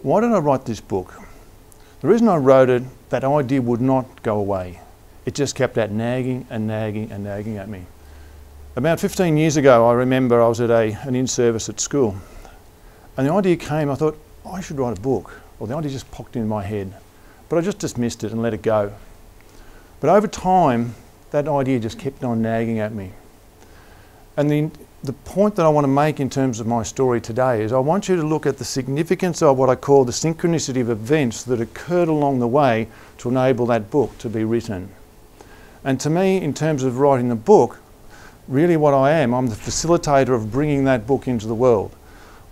Why did I write this book? The reason I wrote it, that idea would not go away. It just kept at nagging and nagging and nagging at me. About 15 years ago, I remember I was at an in-service at school. And the idea came, I thought, I should write a book. Well, the idea just popped in my head. But I just dismissed it and let it go. But over time, that idea just kept on nagging at me. And the point that I want to make in terms of my story today is I want you to look at the significance of what I call the synchronicity of events that occurred along the way to enable that book to be written. And to me, in terms of writing the book, really what I am, I'm the facilitator of bringing that book into the world.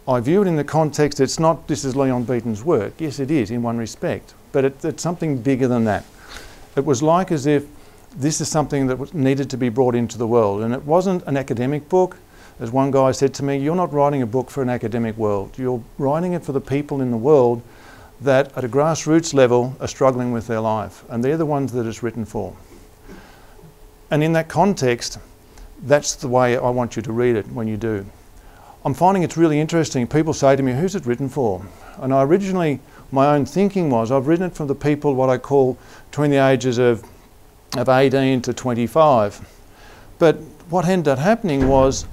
I view it in the context, it's not this is Leon Beaton's work. Yes, it is in one respect, but it's something bigger than that. It was like as if this is something that needed to be brought into the world. And it wasn't an academic book. As one guy said to me, you're not writing a book for an academic world. You're writing it for the people in the world that at a grassroots level are struggling with their life. And they're the ones that it's written for. And in that context, that's the way I want you to read it when you do. I'm finding it's really interesting. People say to me, who's it written for? And my own thinking was, I've written it for the people what I call between the ages of 18 to 25. But what ended up happening was,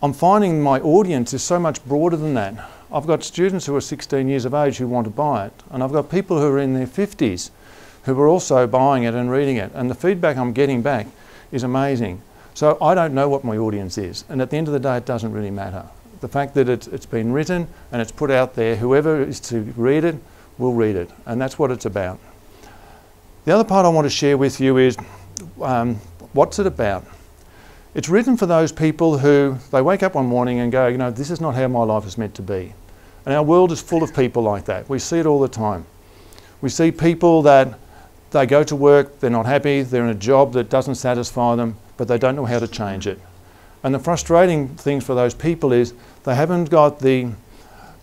I'm finding my audience is so much broader than that. I've got students who are 16 years of age who want to buy it. And I've got people who are in their 50s who are also buying it and reading it. And the feedback I'm getting back is amazing. So I don't know what my audience is. And at the end of the day, it doesn't really matter. The fact that it's been written and it's put out there, whoever is to read it will read it. And that's what it's about. The other part I want to share with you is what's it about? It's written for those people who, they wake up one morning and go, you know, this is not how my life is meant to be. And our world is full of people like that. We see it all the time. We see people that they go to work, they're not happy, they're in a job that doesn't satisfy them, but they don't know how to change it. And the frustrating thing for those people is they haven't got the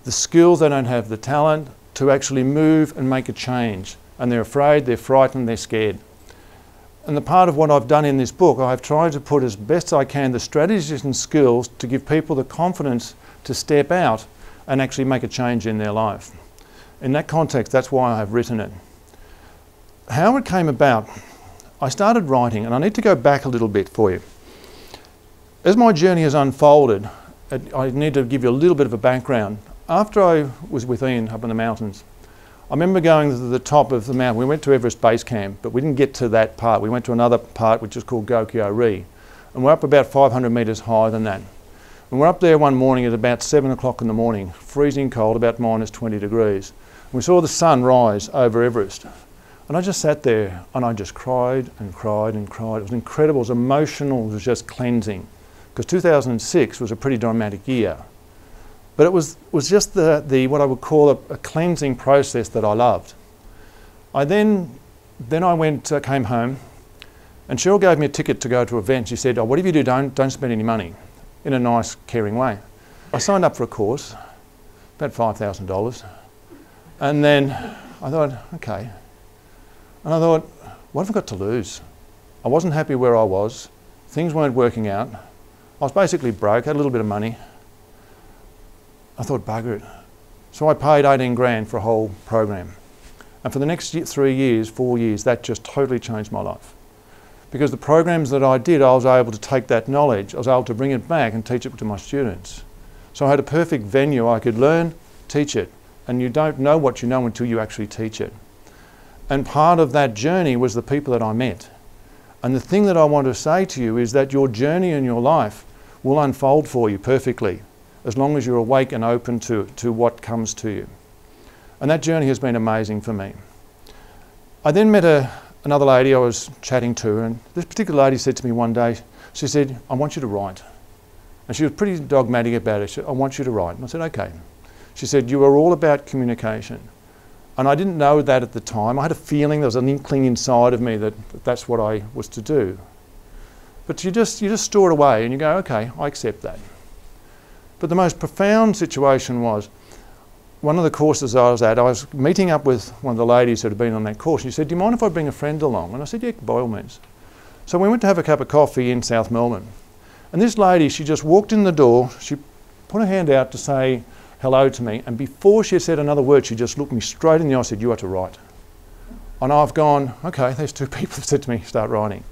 skills, they don't have the talent to actually move and make a change. And they're afraid, they're frightened, they're scared. And the part of what I've done in this book, I've tried to put as best I can the strategies and skills to give people the confidence to step out and actually make a change in their life. In that context, that's why I have written it. How it came about, I started writing, and I need to go back a little bit for you. As my journey has unfolded, I need to give you a little bit of a background. After I was with Ian up in the mountains, I remember going to the top of the mountain. We went to Everest Base Camp, but we didn't get to that part. We went to another part which is called Gokyo Ri, and we're up about 500 metres higher than that. And we're up there one morning at about 7 o'clock in the morning, freezing cold, about minus 20 degrees. And we saw the sun rise over Everest. And I just sat there and I just cried and cried and cried. It was incredible, it was emotional, it was just cleansing. Because 2006 was a pretty dramatic year. But it was just what I would call a cleansing process that I loved. Then I came home, and Cheryl gave me a ticket to go to an event. She said, oh, whatever you do, don't spend any money, in a nice, caring way. I signed up for a course, about $5,000. And then I thought, okay. And I thought, what have I got to lose? I wasn't happy where I was. Things weren't working out. I was basically broke, had a little bit of money. I thought, bugger it. So I paid 18 grand for a whole program. And for the next 4 years, that just totally changed my life. Because the programs that I did, I was able to take that knowledge, I was able to bring it back and teach it to my students. So I had a perfect venue. I could learn, teach it. And you don't know what you know until you actually teach it. And part of that journey was the people that I met. And the thing that I want to say to you is that your journey in your life will unfold for you perfectly, as long as you're awake and open to what comes to you. And that journey has been amazing for me. I then met another lady I was chatting to, and this particular lady said to me one day, she said, I want you to write. And she was pretty dogmatic about it. She said, I want you to write. And I said, okay. She said, you are all about communication. And I didn't know that at the time. I had a feeling, there was an inkling inside of me that that's what I was to do. But you just store it away and you go, okay, I accept that. But the most profound situation was, one of the courses I was at, I was meeting up with one of the ladies that had been on that course. She said, do you mind if I bring a friend along? And I said, yeah, by all means. So we went to have a cup of coffee in South Melbourne. And this lady, she just walked in the door, she put her hand out to say, hello to me, and before she had said another word, she just looked me straight in the eye and said, "You are to write." And I've gone, okay, there's two people that said to me, start writing.